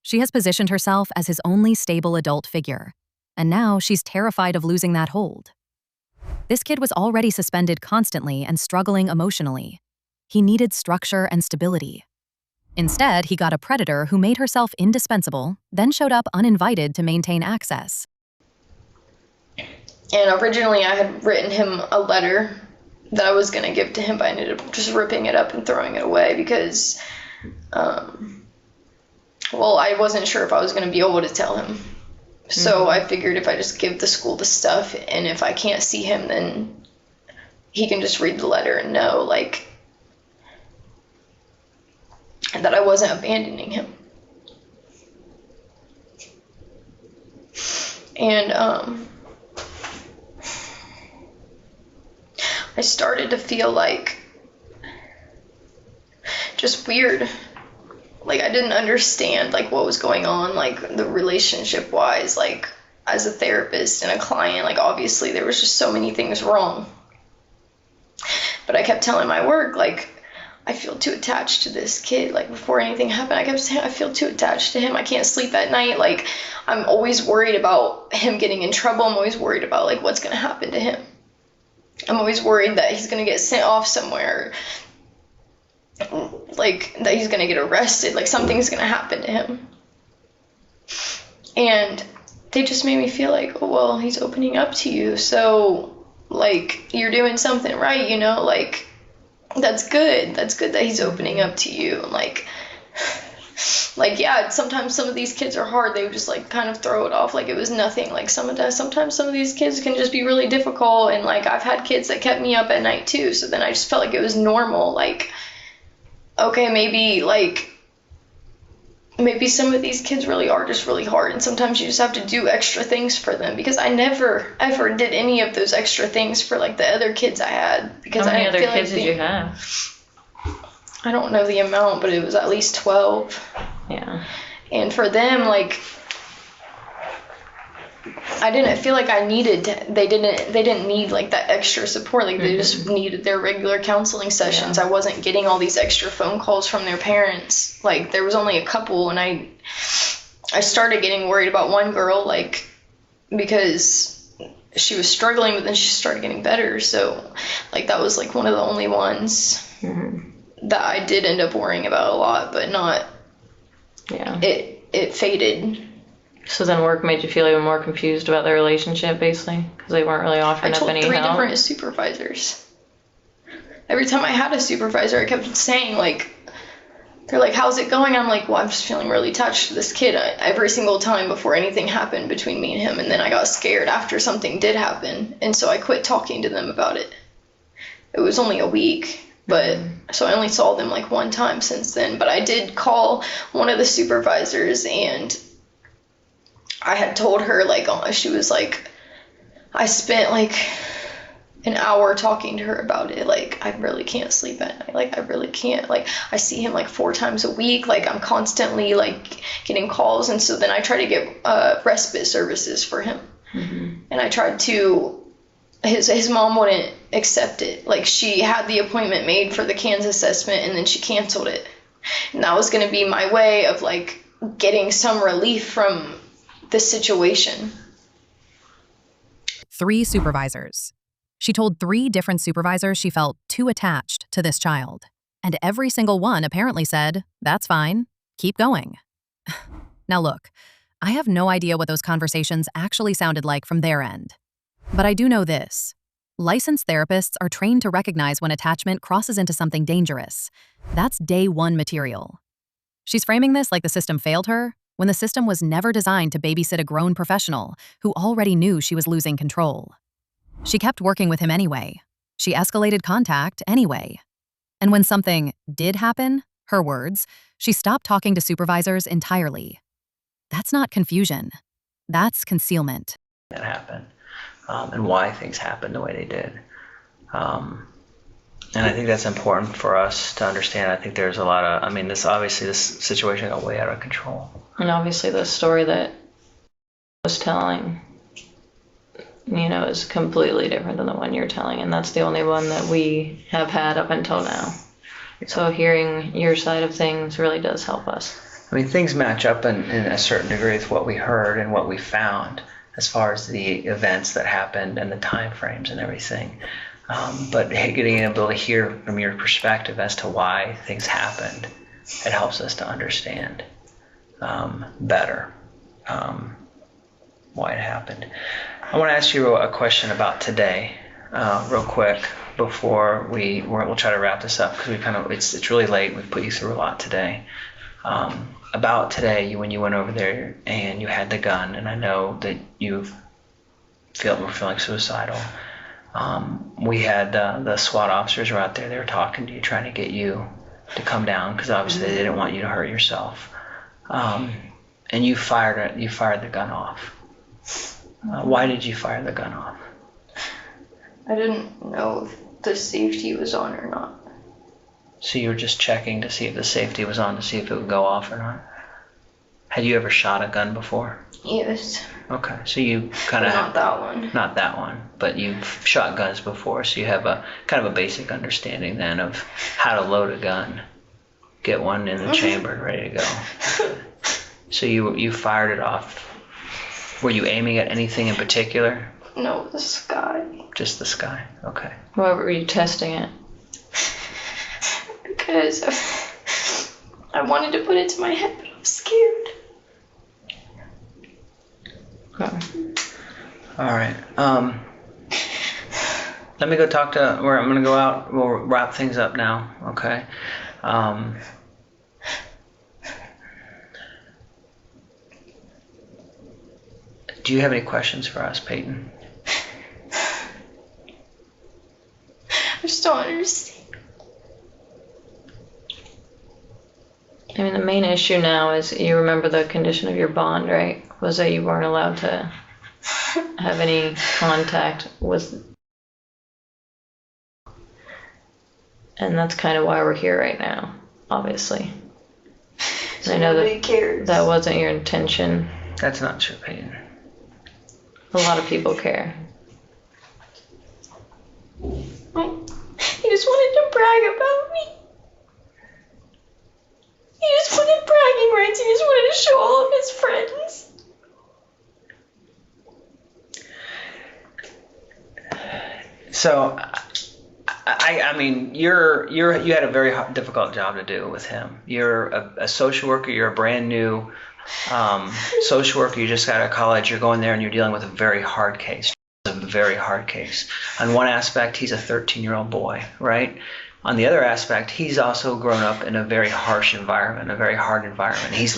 She has positioned herself as his only stable adult figure, and now she's terrified of losing that hold. This kid was already suspended constantly and struggling emotionally. He needed structure and stability. Instead, he got a predator who made herself indispensable, then showed up uninvited to maintain access. And originally I had written him a letter that I was going to give to him, but I ended up just ripping it up and throwing it away because, well, I wasn't sure if I was going to be able to tell him. So I figured if I just give the school the stuff, and if I can't see him, then he can just read the letter and know, like, that I wasn't abandoning him. And I started to feel like just weird. Like, I didn't understand, like, what was going on, like, the relationship-wise, like, as a therapist and a client. Like, obviously, there was just so many things wrong. But I kept telling my work, like, I feel too attached to this kid. Like, before anything happened, I kept saying, I feel too attached to him. I can't sleep at night. Like, I'm always worried about him getting in trouble. I'm always worried about, like, what's going to happen to him. I'm always worried that he's going to get sent off somewhere, like, that he's going to get arrested, like, something's going to happen to him. And they just made me feel like, oh, well, he's opening up to you, so, like, you're doing something right, you know, like, that's good that he's opening up to you. And, like, yeah, sometimes some of these kids are hard. They would just, like, kind of throw it off like it was nothing. Like, sometimes some of these kids can just be really difficult, and, like, I've had kids that kept me up at night too, so then I just felt like it was normal. Like, okay, maybe some of these kids really are just really hard, and sometimes you just have to do extra things for them, because I never ever did any of those extra things for, like, the other kids I had, because How many I didn't other feel kids like did you have? I don't know the amount, but it was at least 12. Yeah. And for them, like, I didn't feel like I needed they didn't need, like, that extra support. Like, they just needed their regular counseling sessions. Yeah. I wasn't getting all these extra phone calls from their parents. Like, there was only a couple, and I started getting worried about one girl, like, because she was struggling, but then she started getting better. So, like, that was, like, one of the only ones that I did end up worrying about a lot, but not. Yeah. It faded. So then work made you feel even more confused about the relationship, basically, because they weren't really offering up any I told 3 help. different supervisors. Every time I had a supervisor, I kept saying, like, they're like, how's it going? I'm like, well, I'm just feeling really attached to this kid every single time before anything happened between me and him. And then I got scared after something did happen, and so I quit talking to them about it. It was only a week. But so I only saw them, like, one time since then. But I did call one of the supervisors, and I had told her, like, she was like, I spent, like, an hour talking to her about it. Like, I really can't sleep at night. Like, I really can't. Like, I see him, like, 4 times a week. Like, I'm constantly, like, getting calls. And so then I try to get respite services for him. And I tried to. His mom wouldn't accept it. Like, she had the appointment made for the CANS assessment, and then she canceled it. And that was going to be my way of, like, getting some relief from the situation. 3 supervisors. She told 3 different supervisors she felt too attached to this child. And every single one apparently said, that's fine, keep going. Now look, I have no idea what those conversations actually sounded like from their end. But I do know this. Licensed therapists are trained to recognize when attachment crosses into something dangerous. That's day 1 material. She's framing this like the system failed her, when the system was never designed to babysit a grown professional who already knew she was losing control. She kept working with him anyway. She escalated contact anyway. And when something did happen, her words, she stopped talking to supervisors entirely. That's not confusion. That's concealment. That happened. And why things happened the way they did. And I think that's important for us to understand. I think there's a lot of, I mean, this situation got way out of control. And obviously the story that I was telling, is completely different than the one you're telling, and that's the only one that we have had up until now. So hearing your side of things really does help us. I mean, things match up in a certain degree with what we heard and what we found as far as the events that happened and the time frames and everything. But getting able to hear from your perspective as to why things happened, it helps us to understand better why it happened. I want to ask you a question about today, real quick, before we'll try to wrap this up, because it's really late. We've put you through a lot today. About today, when you went over there and you had the gun, and I know that you were feeling suicidal. We had the SWAT officers were out there. They were talking to you, trying to get you to come down, because obviously they didn't want you to hurt yourself. And you fired the gun off. Why did you fire the gun off? I didn't know if the safety was on or not. So you were just checking to see if the safety was on, to see if it would go off or not? Had you ever shot a gun before? Yes. Okay, so you kind of... Not that one. Not that one, but you've shot guns before, so you have a kind of a basic understanding then of how to load a gun. Get one in the chamber, ready to go. So you fired it off. Were you aiming at anything in particular? No, the sky. Just the sky, okay. Why were you testing it? Because I wanted to put it to my head, but I was scared. Okay. All right. Let me go talk to... I'm going to go out. We'll wrap things up now, okay? Do you have any questions for us, Payton? I just don't understand. I mean, the main issue now is you remember the condition of your bond, right? Was that you weren't allowed to have any contact with... And that's kind of why we're here right now, obviously. So I know nobody cares. that wasn't your intention. That's not true, Payton. A lot of people care. He just wanted to brag about me. He just wanted bragging rights. He just wanted to show all of his friends. So, I mean, you had a very difficult job to do with him. You're a social worker. You're a brand new social worker. You just got out of college. You're going there and you're dealing with a very hard case. A very hard case. On one aspect, he's a 13-year-old boy, right? On the other aspect, he's also grown up in a very harsh environment, a very hard environment. He's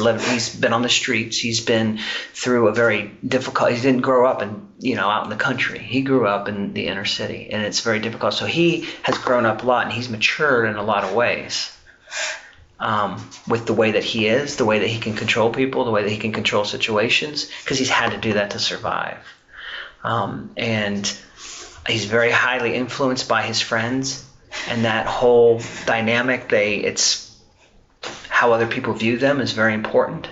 been on the streets. He's been through a very difficult. He didn't grow up out in the country. He grew up in the inner city, and it's very difficult. So he has grown up a lot, and he's matured in a lot of ways. With the way that he is, the way that he can control people, the way that he can control situations, because he's had to do that to survive. And he's very highly influenced by his friends. And that whole dynamic, it's how other people view them is very important.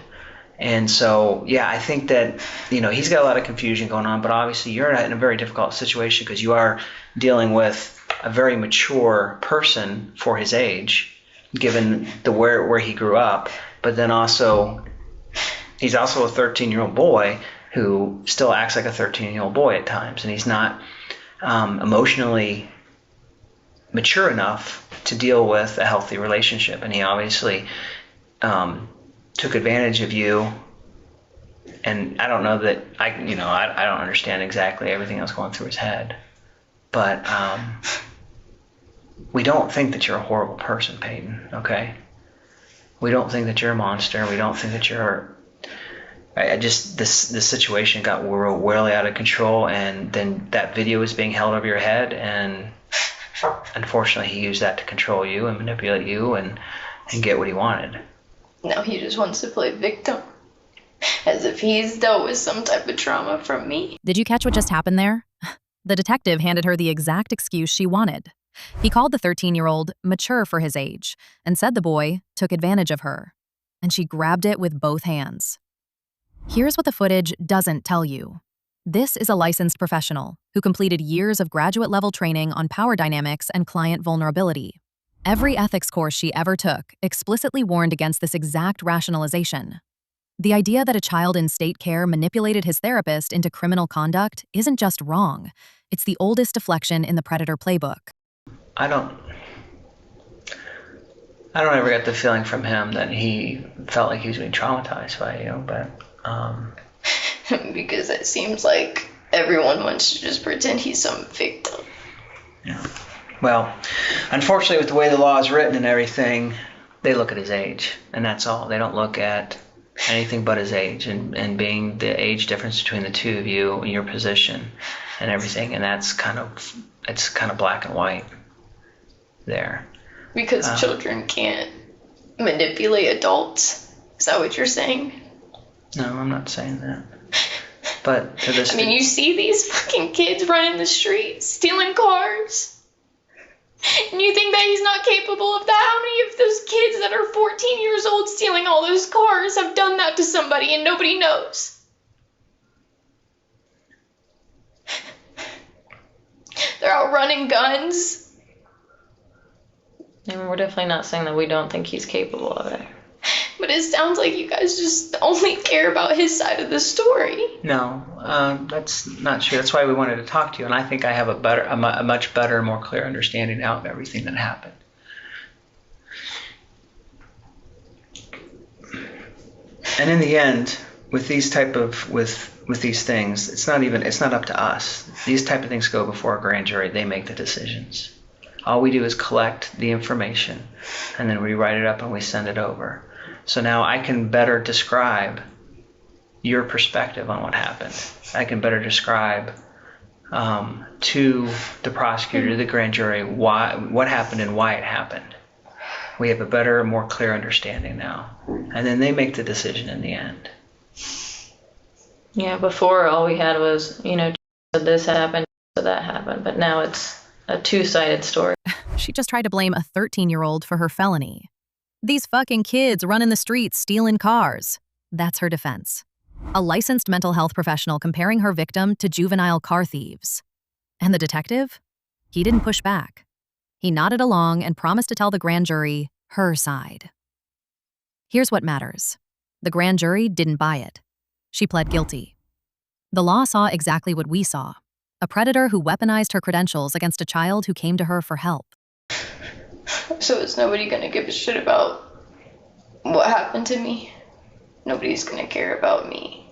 And so, yeah, I think that, he's got a lot of confusion going on, but obviously you're in a very difficult situation because you are dealing with a very mature person for his age, given where he grew up. But then also, he's also a 13-year-old boy who still acts like a 13-year-old boy at times, and he's not emotionally mature enough to deal with a healthy relationship, and he obviously took advantage of you. And I don't know that I don't understand exactly everything that's going through his head, but we don't think that you're a horrible person, Payton. Okay, we don't think that you're a monster. We don't think that you're. This situation got really out of control, and then that video was being held over your head, and unfortunately, he used that to control you and manipulate you and get what he wanted. Now he just wants to play victim, as if he's dealt with some type of trauma from me. Did you catch what just happened there? The detective handed her the exact excuse she wanted. He called the 13-year-old mature for his age and said the boy took advantage of her, and she grabbed it with both hands. Here's what the footage doesn't tell you. This is a licensed professional who completed years of graduate-level training on power dynamics and client vulnerability. Every ethics course she ever took explicitly warned against this exact rationalization. The idea that a child in state care manipulated his therapist into criminal conduct isn't just wrong. It's the oldest deflection in the predator playbook. I don't ever get the feeling from him that he felt like he was being traumatized by you, but Because it seems like everyone wants to just pretend he's some victim. yeah. Well, unfortunately, with the way the law is written and everything, they look at his age, and that's all. They don't look at anything but his age and being the age difference between the two of you and your position and everything, and it's kind of black and white there. Because children can't manipulate adults. Is that what you're saying? No, I'm not saying that. But to this, I mean, you see these fucking kids running the streets, stealing cars. And you think that he's not capable of that? How many of those kids that are 14 years old stealing all those cars have done that to somebody and nobody knows? They're out running guns. And we're definitely not saying that we don't think he's capable of it. But it sounds like you guys just only care about his side of the story. no, that's not true. That's why we wanted to talk to you, and I think I have a much better, more clear understanding now of everything that happened. And in the end, with these things, it's not up to us. These type of things go before a grand jury. They make the decisions. All we do is collect the information, and then we write it up and we send it over. So now I can better describe your perspective on what happened. I can better describe to the prosecutor, the grand jury, what happened and why it happened. We have a better, more clear understanding now. And then they make the decision in the end. Yeah, before all we had was, said this happened, so that happened, but now it's a two-sided story. She just tried to blame a 13-year-old for her felony. These fucking kids running the streets stealing cars. That's her defense. A licensed mental health professional comparing her victim to juvenile car thieves. And the detective? He didn't push back. He nodded along and promised to tell the grand jury her side. Here's what matters. The grand jury didn't buy it. She pled guilty. The law saw exactly what we saw. A predator who weaponized her credentials against a child who came to her for help. So is nobody gonna give a shit about what happened to me? Nobody's gonna care about me.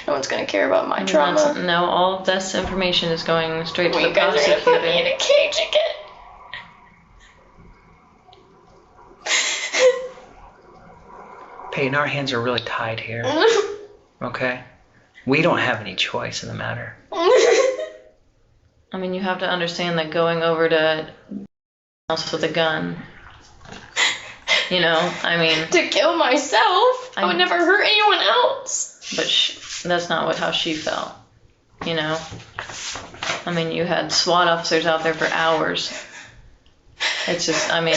No one's gonna care about my trauma. No, all of this information is going straight to You the guys are gonna put me in prosecutor. a cage again. Payton, our hands are really tied here. Okay? We don't have any choice in the matter. I mean, you have to understand that going over to house with a gun, To kill myself? I would never hurt anyone else. but that's not how she felt, I mean, you had SWAT officers out there for hours. It's just, I know I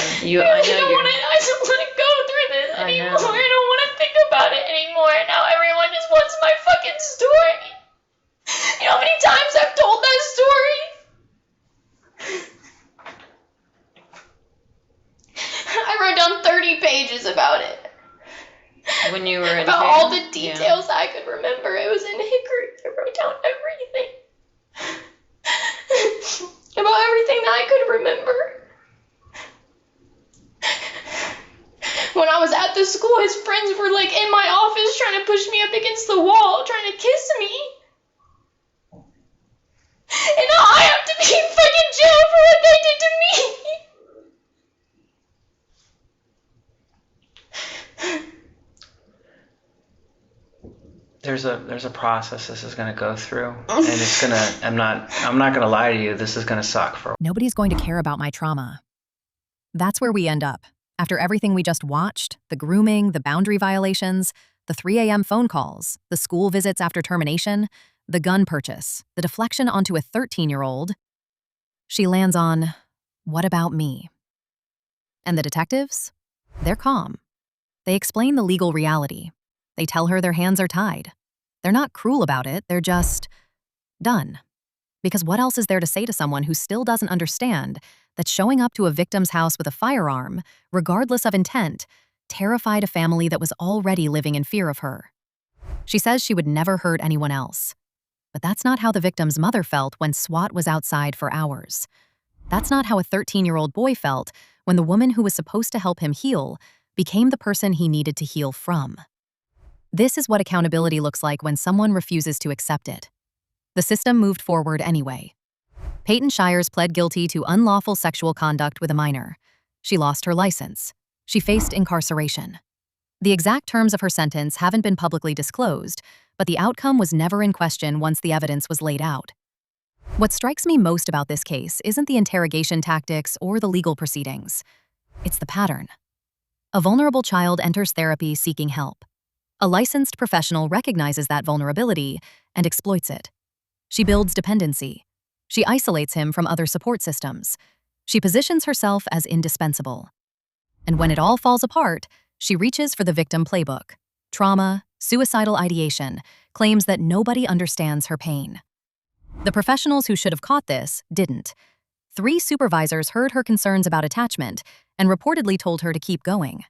don't want to go through this I anymore. know. I don't want to think about it anymore. Now everyone just wants my fucking story. You know how many times I've told that story? I wrote down 30 pages about it. when you were in About jail. all the Yeah. details I could remember. It was in Hickory. I wrote down everything. About everything that I could remember. When I was at the school, his friends were like in my office trying to push me up against the wall, trying to kiss me. And now I have to be in fucking jail for what they did to me. There's a process this is going to go through, and it's going to, I'm not going to lie to you, this is going to suck for. Nobody's going to care about my trauma. That's where we end up. After everything we just watched, the grooming, the boundary violations, the 3 a.m. phone calls, the school visits after termination, the gun purchase, the deflection onto a 13-year-old, she lands on What about me? And the detectives? They're calm. They explain the legal reality. They tell her their hands are tied. They're not cruel about it, they're just done. Because what else is there to say to someone who still doesn't understand that showing up to a victim's house with a firearm, regardless of intent, terrified a family that was already living in fear of her? She says she would never hurt anyone else. But that's not how the victim's mother felt when SWAT was outside for hours. That's not how a 13-year-old boy felt when the woman who was supposed to help him heal became the person he needed to heal from. This is what accountability looks like when someone refuses to accept it. The system moved forward anyway. Payton Shiers pled guilty to unlawful sexual conduct with a minor. She lost her license. She faced incarceration. The exact terms of her sentence haven't been publicly disclosed, but the outcome was never in question once the evidence was laid out. What strikes me most about this case isn't the interrogation tactics or the legal proceedings. It's the pattern. A vulnerable child enters therapy seeking help. A licensed professional recognizes that vulnerability and exploits it. She builds dependency. She isolates him from other support systems. She positions herself as indispensable. And when it all falls apart, she reaches for the victim playbook. Trauma, suicidal ideation, claims that nobody understands her pain. The professionals who should have caught this didn't. 3 supervisors heard her concerns about attachment and reportedly told her to keep going.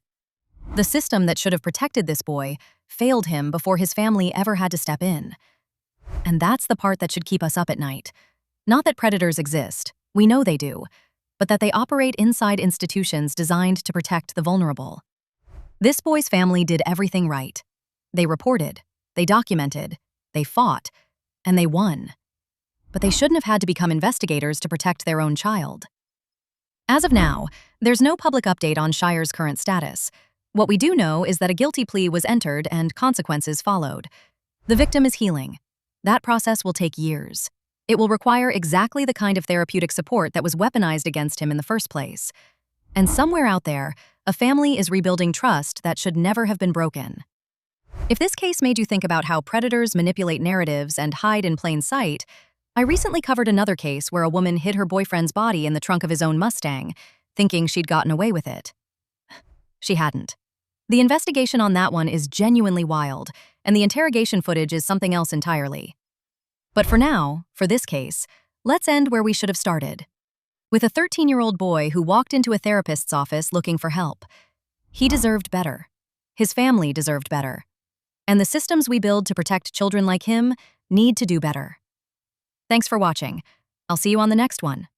The system that should have protected this boy failed him before his family ever had to step in. And that's the part that should keep us up at night. Not that predators exist, we know they do, but that they operate inside institutions designed to protect the vulnerable. This boy's family did everything right. They reported, they documented, they fought, and they won. But they shouldn't have had to become investigators to protect their own child. As of now, there's no public update on Shiers' current status. What we do know is that a guilty plea was entered and consequences followed. The victim is healing. That process will take years. It will require exactly the kind of therapeutic support that was weaponized against him in the first place. And somewhere out there, a family is rebuilding trust that should never have been broken. If this case made you think about how predators manipulate narratives and hide in plain sight, I recently covered another case where a woman hid her boyfriend's body in the trunk of his own Mustang, thinking she'd gotten away with it. She hadn't. The investigation on that one is genuinely wild, and the interrogation footage is something else entirely. But for now, for this case, let's end where we should have started. With a 13-year-old boy who walked into a therapist's office looking for help. He deserved better. His family deserved better. And the systems we build to protect children like him need to do better. Thanks for watching. I'll see you on the next one.